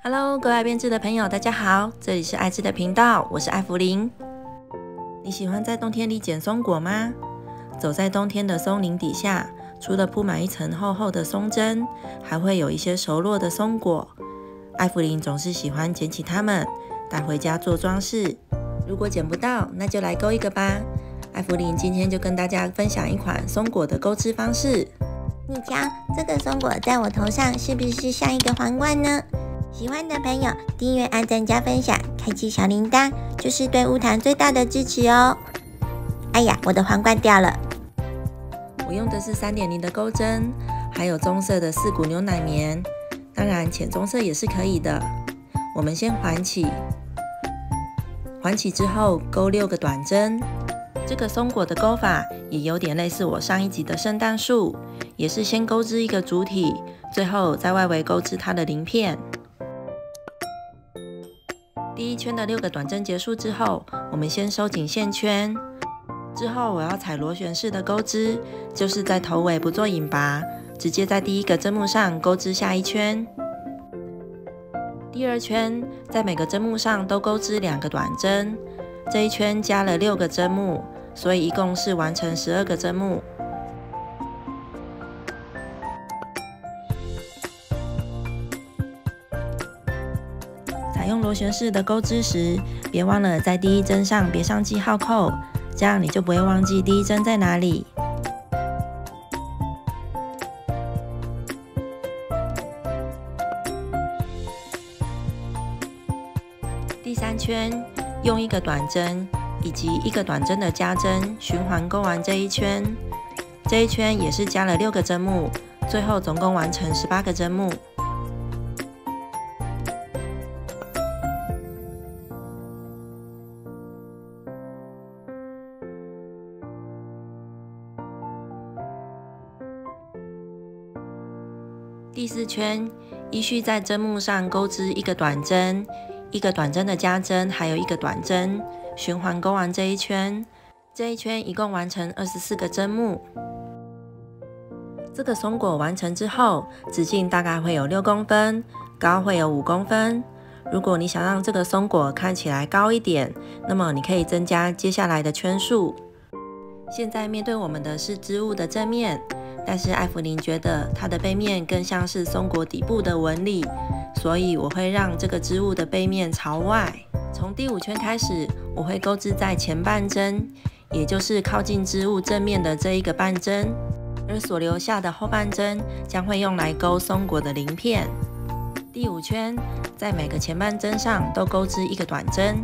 Hello， 各位爱编织的朋友，大家好，这里是爱织的频道，我是艾芙琳。你喜欢在冬天里捡松果吗？走在冬天的松林底下，除了铺满一层厚厚的松针，还会有一些熟落的松果。艾芙琳总是喜欢捡起它们，带回家做装饰。如果捡不到，那就来勾一个吧。艾芙琳今天就跟大家分享一款松果的钩织方式。你瞧，这个松果在我头上是不是像一个皇冠呢？喜欢的朋友订阅、按赞、加分享，开启小铃铛，就是对乌糖最大的支持哦。哎呀，我的皇冠掉了。我用的是3.0的钩针，还有棕色的4股牛奶棉，当然浅棕色也是可以的。我们先环起，环起之后钩6个短针。这个松果的钩法也有点类似我上一集的圣诞树，也是先钩织一个主体，最后在外围钩织它的鳞片。第一圈的6个短针结束之后，我们先收紧线圈。之后我要采螺旋式的钩织，就是在头尾不做引拔，直接在第一个针目上钩织下一圈。第二圈在每个针目上都钩织2个短针，这一圈加了6个针目，所以一共是完成12个针目。采用螺旋式的钩织时，别忘了在第一针上别上记号扣，这样你就不会忘记第一针在哪里。第3圈用1个短针以及1个短针的加针循环钩完这一圈，这一圈也是加了6个针目，最后总共完成18个针目。第4圈依序在针目上钩织1个短针、1个短针的加针，还有1个短针，循环钩完这一圈。这一圈一共完成24个针目。这个松果完成之后，直径大概会有6公分，高会有5公分。如果你想让这个松果看起来高一点，那么你可以增加接下来的圈数。现在面对我们的是织物的正面，但是艾芙琳觉得它的背面更像是松果底部的纹理，所以我会让这个织物的背面朝外。从第5圈开始，我会钩织在前半针，也就是靠近织物正面的这一个半针，而所留下的后半针将会用来钩松果的鳞片。第5圈，在每个前半针上都钩织1个短针。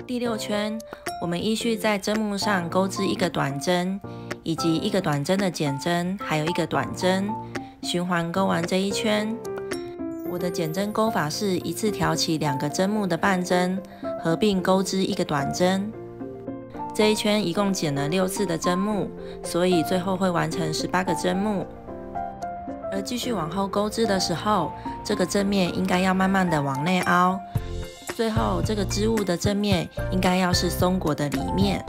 第6圈，我们依序在针目上钩织1个短针，以及1个短针的减针，还有1个短针，循环钩完这一圈。我的减针钩法是一次挑起2个针目的半针，合并钩织1个短针。这一圈一共减了6次的针目，所以最后会完成18个针目。而继续往后钩织的时候，这个正面应该要慢慢的往内凹。最后，这个织物的正面应该要是松果的里面。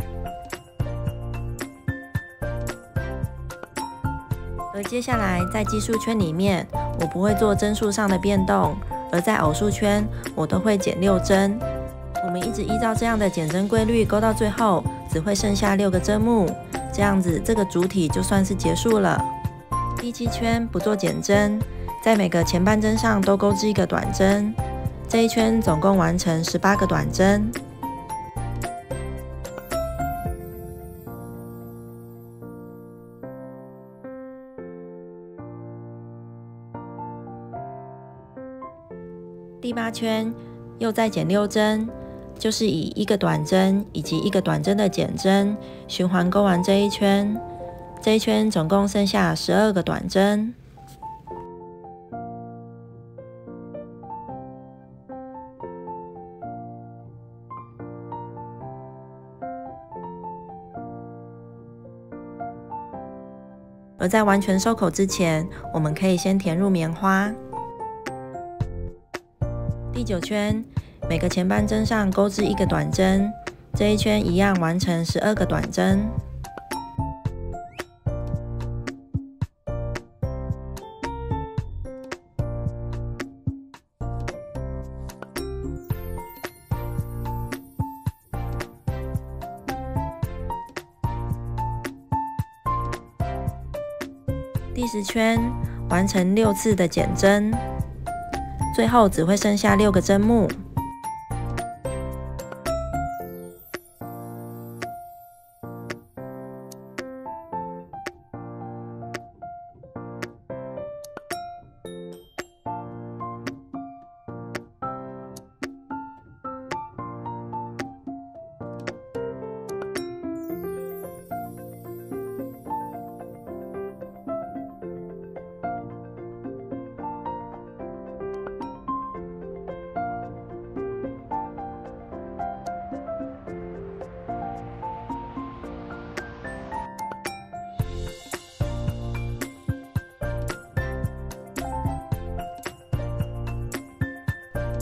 而接下来在奇数圈里面，我不会做针数上的变动，而在偶数圈我都会减6针。我们一直依照这样的减针规律钩到最后，只会剩下6个针目，这样子这个主体就算是结束了。第7圈不做减针，在每个前半针上都钩织1个短针。这一圈总共完成18个短针。第8圈又再减6针，就是以1个短针以及1个短针的减针循环钩完这一圈。这一圈总共剩下12个短针。而在完全收口之前，我们可以先填入棉花。第9圈，每个前半针上钩织一个短针，这一圈一样完成12个短针。第10圈，完成6次的减针，最后只会剩下6个针目。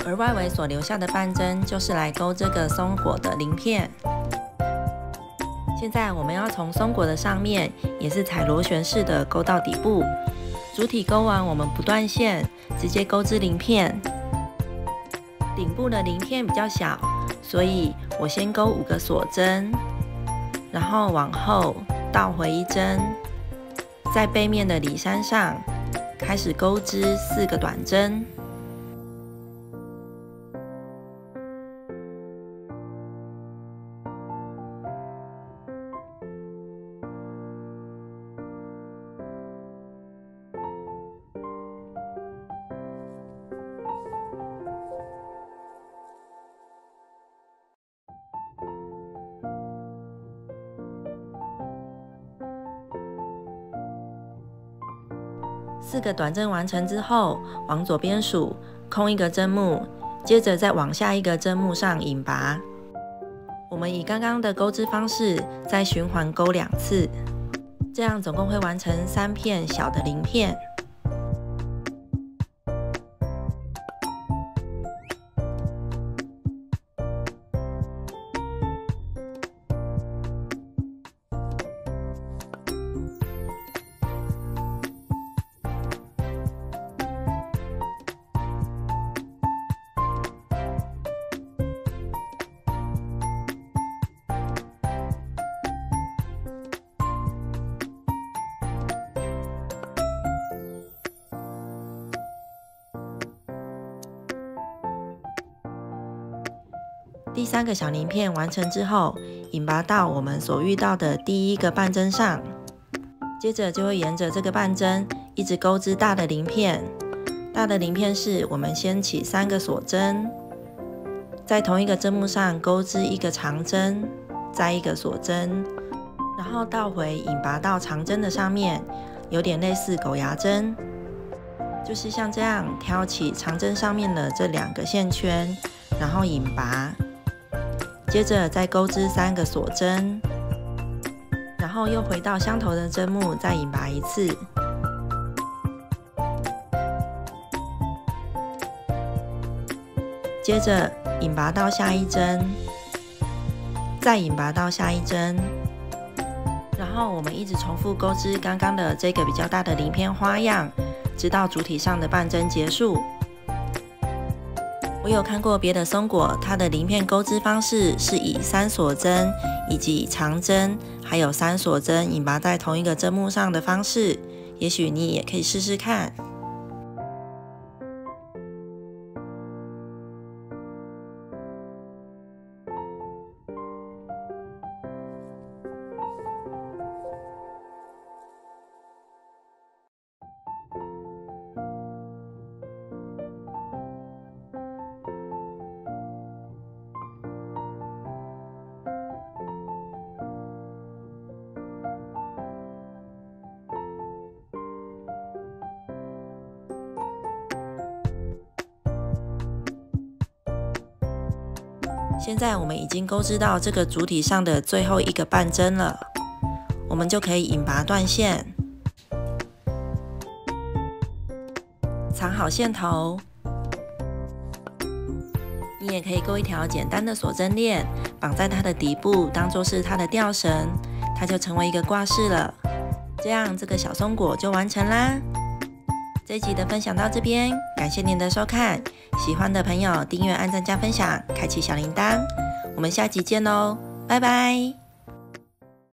而外围所留下的半针就是来钩这个松果的鳞片。现在我们要从松果的上面，也是采螺旋式的钩到底部。主体钩完，我们不断线，直接钩织鳞片。顶部的鳞片比较小，所以我先钩5个锁针，然后往后倒回1针，在背面的里衫上开始钩织4个短针。4个短针完成之后，往左边数，空1个针目，接着再往下1个针目上引拔。我们以刚刚的钩织方式，再循环钩2次，这样总共会完成3片小的鳞片。第3个小鳞片完成之后，引拔到我们所遇到的第1个半针上，接着就会沿着这个半针一直钩织大的鳞片。大的鳞片是我们先起3个锁针，在同一个针目上钩织1个长针，再1个锁针，然后倒回引拔到长针的上面，有点类似狗牙针，就是像这样挑起长针上面的这2个线圈，然后引拔。接着再钩织3个锁针，然后又回到相同的针目，再引拔1次。接着引拔到下1针，再引拔到下1针，然后我们一直重复钩织刚刚的这个比较大的鳞片花样，直到主体上的半针结束。我有看过别的松果，它的鳞片钩织方式是以3锁针以及长针，还有3锁针引拔在同一个针目上的方式，也许你也可以试试看。现在我们已经钩织到这个主体上的最后1个半针了，我们就可以引拔断线。藏好线头。你也可以钩一条简单的锁针链，绑在它的底部，当做是它的吊绳，它就成为一个挂饰了。这样这个小松果就完成啦。这一集的分享到这边，感谢您的收看。喜欢的朋友订阅、按赞、加分享，开启小铃铛。我们下集见喽，拜拜。